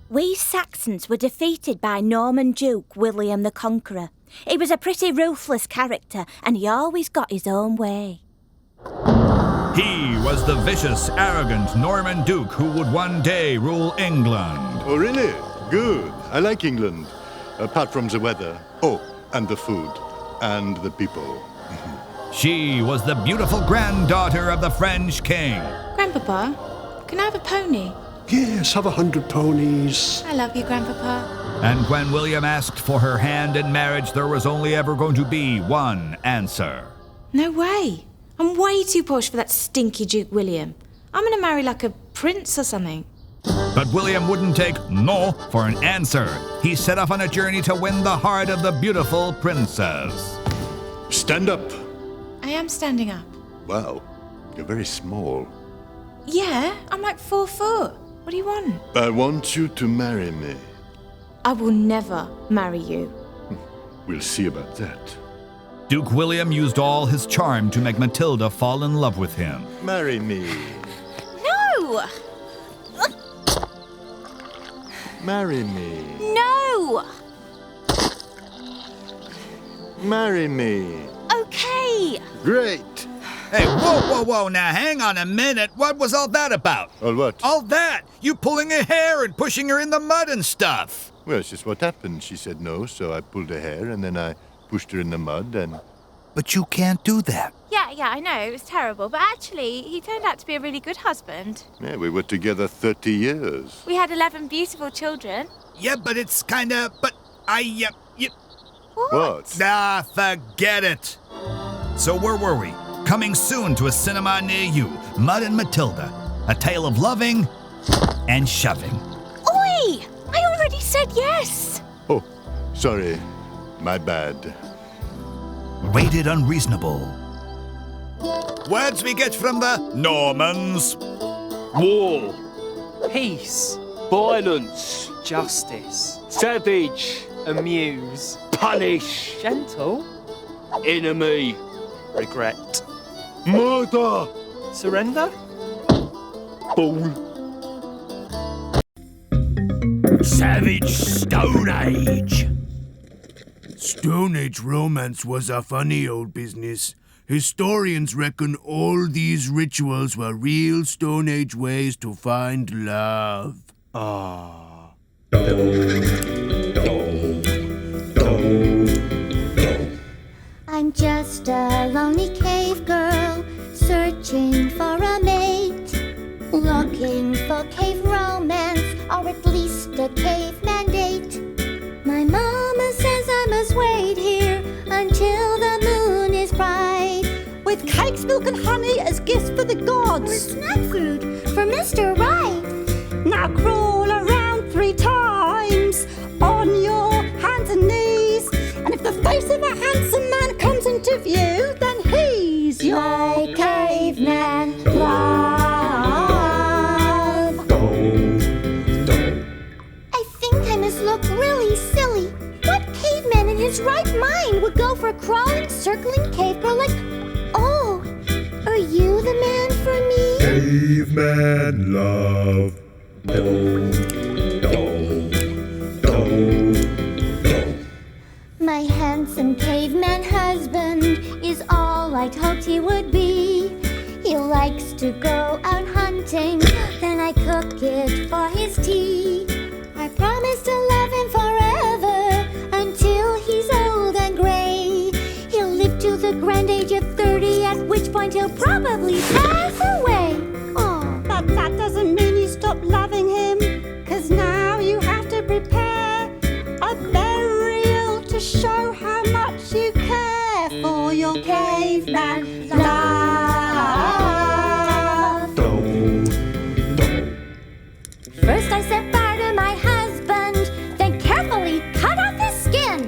We Saxons were defeated by Norman Duke William the Conqueror. He was a pretty ruthless character, and he always got his own way. He was the vicious, arrogant Norman Duke who would one day rule England. Oh, really? Good. I like England. Apart from the weather. Oh, and the food. And the people. She was the beautiful granddaughter of the French king. Grandpapa, can I have a pony? Yes, have 100 ponies. I love you, Grandpapa. And when William asked for her hand in marriage, there was only ever going to be one answer. No way. I'm way too posh for that stinky Duke William. I'm going to marry like a prince or something. But William wouldn't take no for an answer. He set off on a journey to win the heart of the beautiful princess. Stand up. I am standing up. Wow, you're very small. Yeah, I'm like 4 foot. What do you want? I want you to marry me. I will never marry you. We'll see about that. Duke William used all his charm to make Matilda fall in love with him. Marry me. No! Marry me. No! Marry me. Okay. Great. Hey, whoa, now hang on a minute. What was all that about? All what? All that! You pulling her hair and pushing her in the mud and stuff. Well, it's just what happened. She said no, so I pulled her hair, and then I pushed her in the mud, and... But you can't do that. Yeah, I know. It was terrible. But actually, he turned out to be a really good husband. Yeah, we were together 30 years. We had 11 beautiful children. Yeah, but it's kinda... But What? Ah, forget it. So where were we? Coming soon to a cinema near you. Mud and Matilda. A tale of loving and shoving. Oi! I already said yes. Oh, sorry. My bad. Rated unreasonable. Words we get from the Normans. War, peace, violence, justice, savage, amuse, punish, gentle, enemy, regret, Murder! surrender, Fool! Savage Stone Age. Stone Age romance was a funny old business. Historians reckon all these rituals were real Stone Age ways to find love. I'm just a lonely cave girl, searching for a mate, looking for cave romance, or at least a caveman date. My mama says I must wait here until the moon is bright, with cakes, milk and honey as gifts for the gods, with snack food for Mr. Right. Now crawl around 3 times on your hands and knees, and if the face of a handsome man comes into view, then he's My caveman love. I think I must look really silly. What caveman in his right mind would go for a crawling, circling cave girl like... Oh, are you the man for me? Caveman love. My handsome caveman husband is all I'd hoped he would be. He likes to go out hunting, then I cook it for his tea. I promise to love him forever until he's old and gray. He'll live to the grand age of 30, at which point he'll probably pass away. Oh, but that doesn't mean you stop loving him, 'cause now you have to prepare a burial to show how much you care for your caveman love. First I set fire to my husband, then carefully cut off his skin.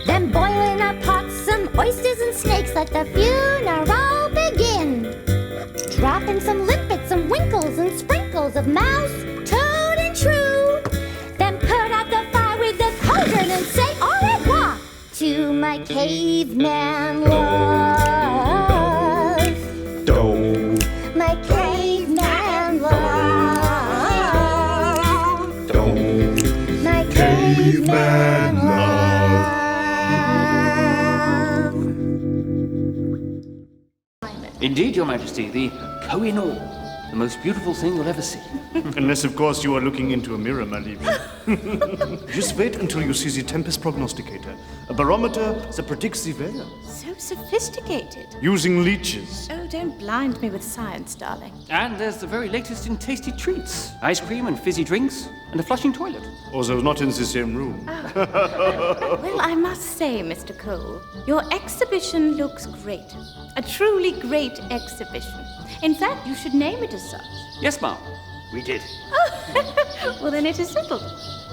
Then boil in a pot some oysters and snakes, let the funeral begin. Drop in some limpets, some winkles and sprinkles of mouse, toad and shrew. Then put out the fire with the cauldron and say au revoir to my caveman love. My caveman love. caveman love. Indeed, Your Majesty, the Koh-i-Noor, the most beautiful thing you'll ever see. Unless, of course, you are looking into a mirror, my lady. Just wait until you see the tempest prognosticator, a barometer that predicts the weather. So sophisticated. Using leeches. Oh, don't blind me with science, darling. And there's the very latest in tasty treats. Ice cream and fizzy drinks, and a flushing toilet. Although not in the same room. Well, I must say, Mr. Cole, your exhibition looks great. A truly great exhibition. In fact, you should name it as such. Yes, ma'am. We did. Well, then it is settled.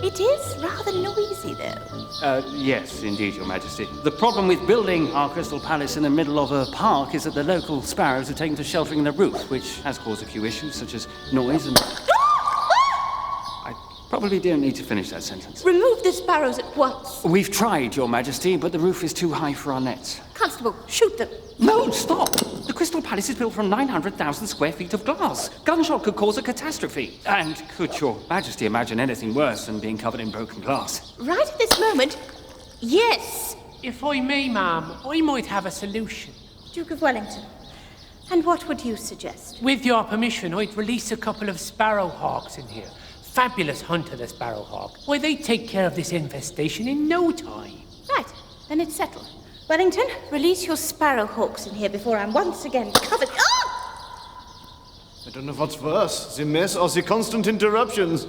It is rather noisy, though. Yes, indeed, Your Majesty. The problem with building our Crystal Palace in the middle of a park is that the local sparrows are taken to sheltering in the roof, which has caused a few issues, such as noise and... I probably don't need to finish that sentence. Remove the sparrows at once. We've tried, Your Majesty, but the roof is too high for our nets. Constable, shoot them. No, stop! The Crystal Palace is built from 900,000 square feet of glass. Gunshot could cause a catastrophe. And could Your Majesty imagine anything worse than being covered in broken glass? Right at this moment, yes. If I may, ma'am, I might have a solution. Duke of Wellington. And what would you suggest? With your permission, I'd release a couple of sparrowhawks in here. Fabulous hunter, the sparrowhawk. Why, they take care of this infestation in no time. Right, then it's settled. Wellington, release your sparrowhawks in here before I'm once again covered... Oh! I don't know what's worse, the mess or the constant interruptions.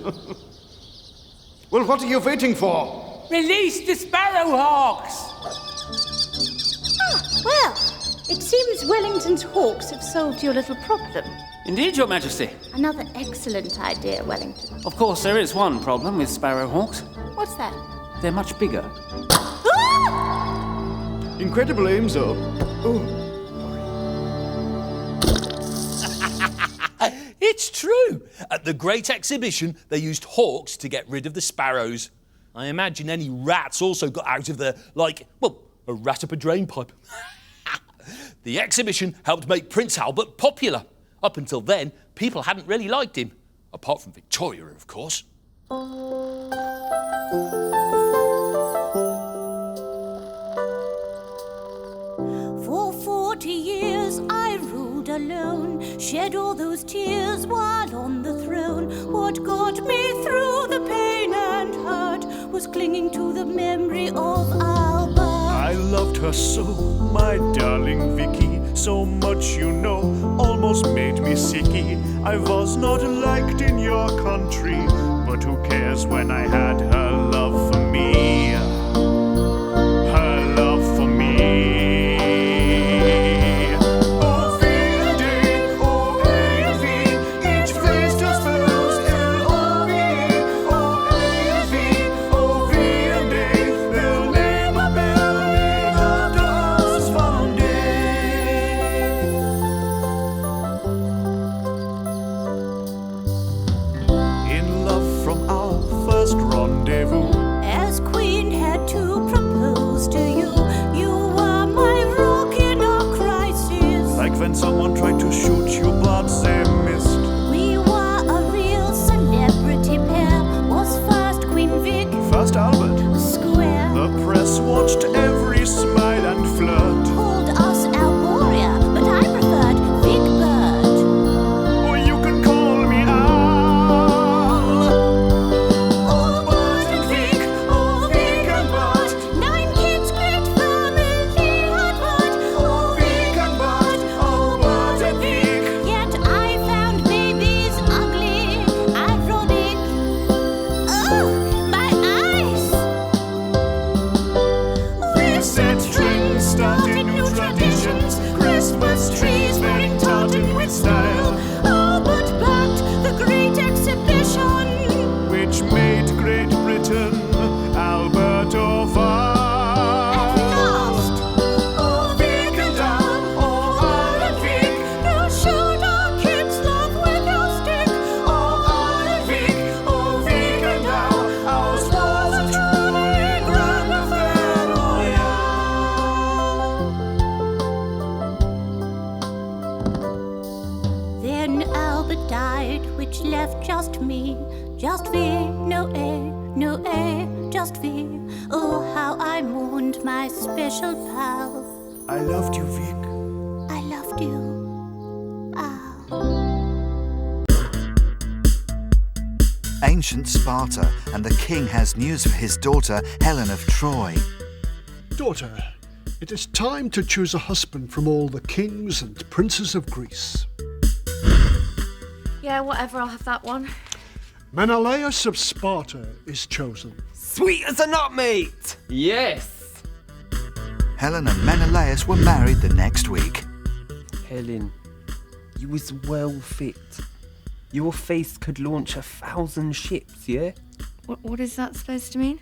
Well, what are you waiting for? Release the sparrowhawks! Well, it seems Wellington's hawks have solved your little problem. Indeed, Your Majesty. Another excellent idea, Wellington. Of course, there is one problem with sparrowhawks. What's that? They're much bigger. Incredible aim, though. Oh. It's true. At the Great Exhibition, they used hawks to get rid of the sparrows. I imagine any rats also got out of there, like, well, a rat up a drain pipe. The exhibition helped make Prince Albert popular. Up until then, people hadn't really liked him. Apart from Victoria, of course. For 40 years I ruled alone, shed all those tears while on the throne. What got me through the pain and hurt was clinging to the memory of Albert. I loved her so, my darling Vicky. So much you know, almost made me sicky. I was not liked in your country, but who cares when I had her love for me? Her love for me. When someone tried to shoot you, but they missed. We were a real celebrity pair. Was first Queen Vic, First Albert. Square. The press watched every smile and flirt. Called us Alboria, but I preferred Vic Bird. Or you can call me Al. Oh, Bert and Vic, oh, Vic and Bert. 9 kids, great family had Bert. Oh, Vic and Bert. Yet I found babies ugly, ironic. Oh, my eyes! We set trends, started new traditions. Christmas trees wearing tartan with style. Albert backed the Great Exhibition, which made Great Britain Albert of at last. Oh, Vic and Al, oh, Al and Vic. You showed our kids love with your stick. Oh, Al and Vic, oh, Vic and Al. Ours was a truly grand affair, oh, yeah. Then Albert died, which left just me, just Vic, no A, no A. just V. Oh, how I mourned my special pal. I loved you, Vic. I loved you. Ancient Sparta, and the king has news for his daughter, Helen of Troy. Daughter, it is time to choose a husband from all the kings and princes of Greece. Yeah, whatever, I'll have that one. Menelaus of Sparta is chosen. Sweet as a nut, mate! Yes! Helen and Menelaus were married the next week. Helen, you was well fit. Your face could launch 1,000 ships, yeah? What is that supposed to mean?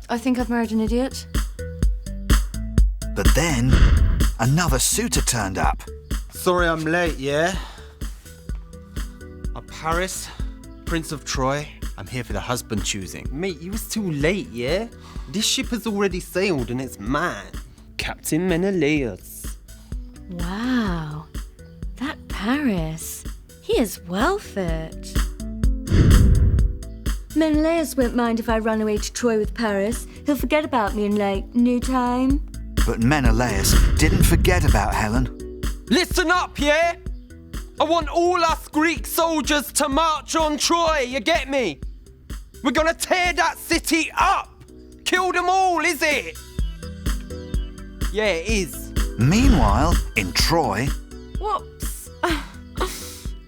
I think I've married an idiot. But then, another suitor turned up. Sorry I'm late, yeah? Paris, Prince of Troy. I'm here for the husband choosing. Mate, you was too late, yeah? This ship has already sailed and it's mine. Captain Menelaus. Wow. That Paris. He is well fit. Menelaus won't mind if I run away to Troy with Paris. He'll forget about me in, no time. But Menelaus didn't forget about Helen. Listen up, yeah? I want all us Greek soldiers to march on Troy, you get me? We're gonna tear that city up! Kill them all, is it? Yeah, it is. Meanwhile, in Troy... Whoops.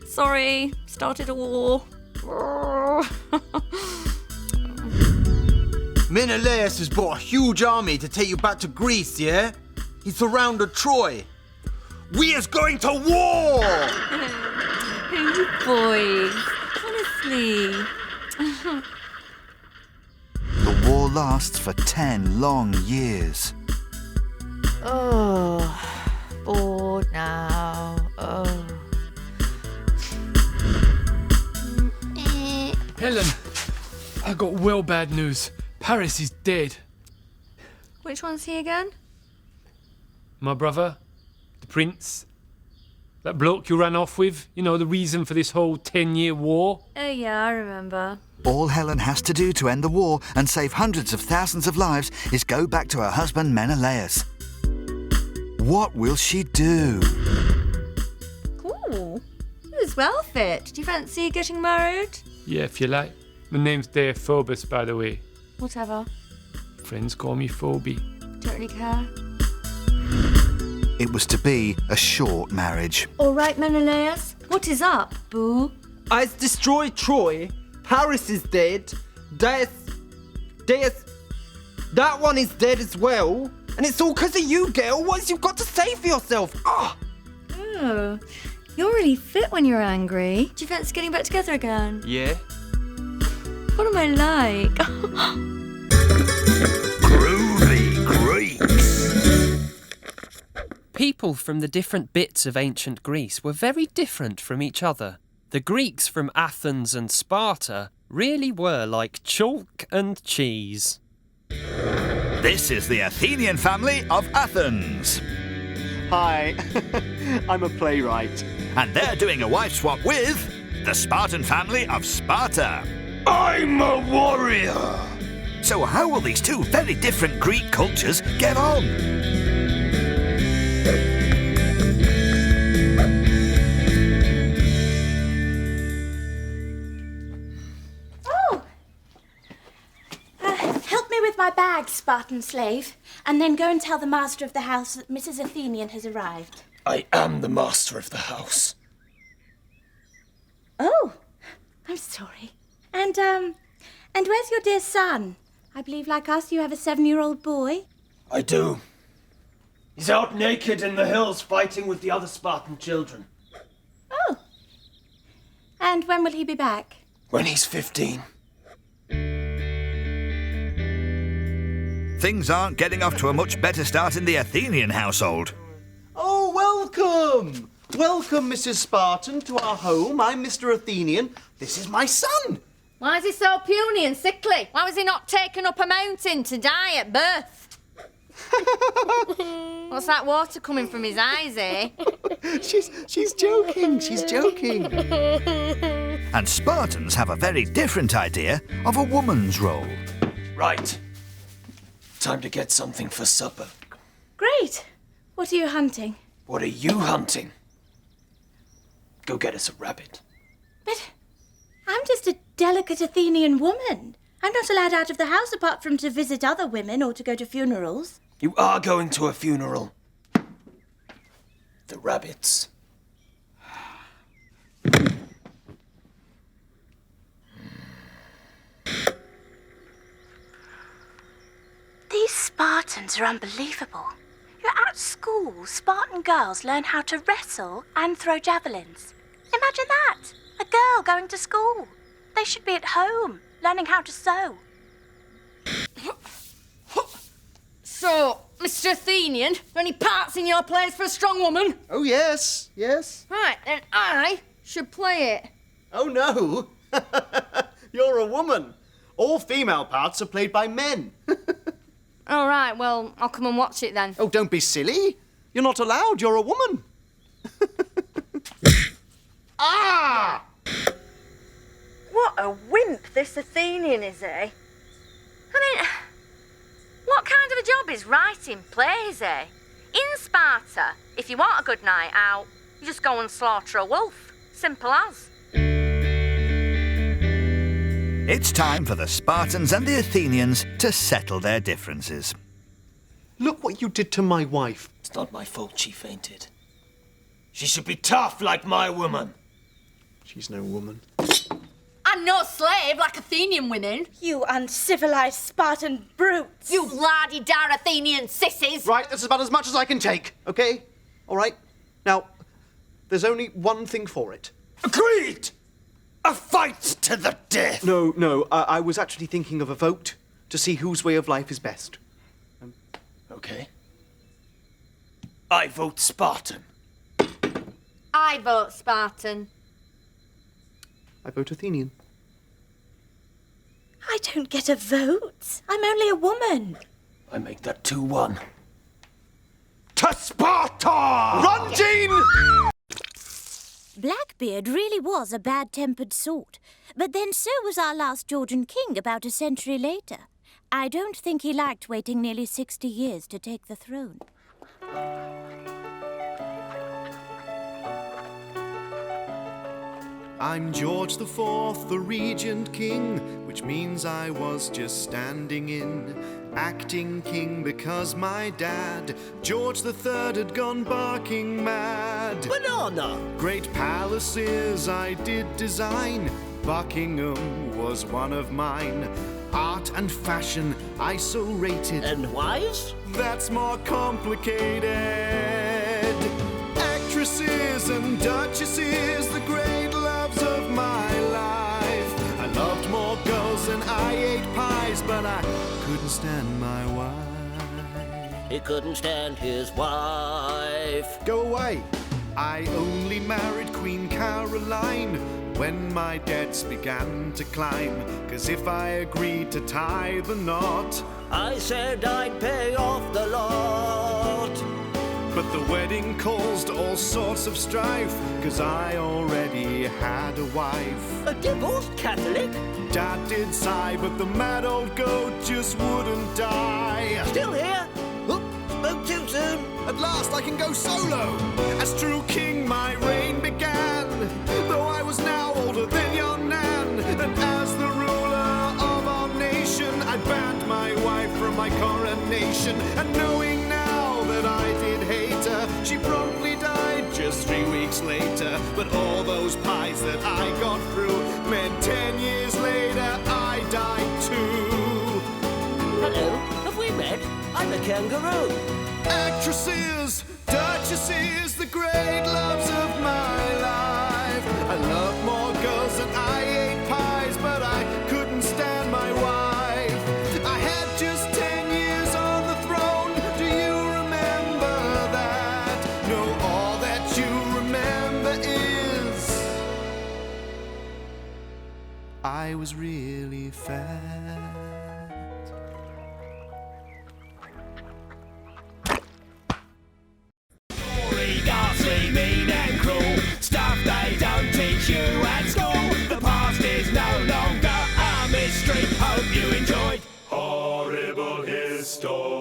Sorry, started a war. Menelaus has brought a huge army to take you back to Greece, yeah? He surrounded Troy. We is going to war! You boys, honestly. The war lasts for 10 long years. Oh, bored now. Oh. Helen, I got well bad news. Paris is dead. Which one's he again? My brother, the prince, that bloke you ran off with, you know, the reason for this whole 10-year war. Oh yeah, I remember. All Helen has to do to end the war and save hundreds of thousands of lives is go back to her husband Menelaus. What will she do? Cool. He was well fit. Do you fancy getting married? Yeah, if you like. My name's Phobos, by the way. Whatever. Friends call me Phoebe. Don't really care. It was to be a short marriage. All right, Menelaus. What is up, boo? I've destroyed Troy. Paris is dead. That one is dead as well. And it's all because of you, girl. What has you got to say for yourself? Ah! Oh, you're really fit when you're angry. Do you fancy getting back together again? Yeah. What am I like? Groovy Greeks. People from the different bits of ancient Greece were very different from each other. The Greeks from Athens and Sparta really were like chalk and cheese. This is the Athenian family of Athens. Hi, I'm a playwright. And they're doing a wife swap with the Spartan family of Sparta. I'm a warrior. So how will these two very different Greek cultures get on? Help me with my bag, Spartan slave, and then go and tell the master of the house that Mrs. Athenian has arrived. I am the master of the house. Oh, I'm sorry. And where's your dear son? I believe, like us, you have a 7-year-old boy. I do. He's out naked in the hills fighting with the other Spartan children. Oh. And when will he be back? When he's 15. Things aren't getting off to a much better start in the Athenian household. Oh, welcome! Welcome, Mrs. Spartan, to our home. I'm Mr. Athenian. This is my son. Why is he so puny and sickly? Why was he not taken up a mountain to die at birth? What's that water coming from his eyes, eh? She's joking. She's joking. And Spartans have a very different idea of a woman's role. Right. Time to get something for supper. Great. What are you hunting? What are you hunting? Go get us a rabbit. But I'm just a delicate Athenian woman. I'm not allowed out of the house apart from to visit other women or to go to funerals. You are going to a funeral. The rabbits. These Spartans are unbelievable. You're at school, Spartan girls learn how to wrestle and throw javelins. Imagine that! A girl going to school. They should be at home, learning how to sew. So, Mr. Athenian, are any parts in your plays for a strong woman? Oh, yes, yes. Right, then I should play it. Oh, no. You're a woman. All female parts are played by men. All right, well, I'll come and watch it then. Oh, don't be silly. You're not allowed. You're a woman. Ah! What a wimp this Athenian is, eh? I mean, what kind of a job is writing plays, eh? In Sparta, if you want a good night out, you just go and slaughter a wolf. Simple as. It's time for the Spartans and the Athenians to settle their differences. Look what you did to my wife. It's not my fault she fainted. She should be tough like my woman. She's no woman. I'm no slave like Athenian women. You uncivilized Spartan brutes. You lardy-dar Athenian sissies. Right, that's about as much as I can take, okay? All right? Now, there's only one thing for it. Agreed! A fight to the death! No, I was actually thinking of a vote to see whose way of life is best. Okay. I vote Spartan. I vote Spartan. I vote Athenian. I don't get a vote. I'm only a woman. I make that 2-1. To Sparta! Run, Jean! Blackbeard really was a bad-tempered sort, but then so was our last Georgian king about a century later. I don't think he liked waiting nearly 60 years to take the throne. I'm George the Fourth, the regent king, which means I was just standing in, acting king because my dad, George the Third, had gone barking mad. Banana! Great palaces I did design, Buckingham was one of mine. Art and fashion I so rated. And wives? That's more complicated. Actresses and duchesses, the great loves of my life. I loved more girls than I ate pies, but I couldn't stand my wife. He couldn't stand his wife. Go away. I only married Queen Caroline when my debts began to climb. 'Cause if I agreed to tie the knot, I said I'd pay off the lot. But the wedding caused all sorts of strife, 'cause I already had a wife. A divorced Catholic? Dad did sigh, but the mad old goat just wouldn't die. Still here? Oop, spoke too soon. At last I can go solo. As true king my reign began, though I was now older than your nan. And as the ruler of our nation, I banned my wife from my coronation. And knowing now that I did hate her, she promptly died just 3 weeks later. But all those pies that I got through meant 10 years later I died too. Hello, have we met? I'm a kangaroo. Actresses, duchesses, the great loves of my life. I love more girls than I ate pies, but I couldn't stand my wife. I had just 10 years on the throne. Do you remember that? No, all that you remember is I was really fat. Ghastly, mean and Stoneage.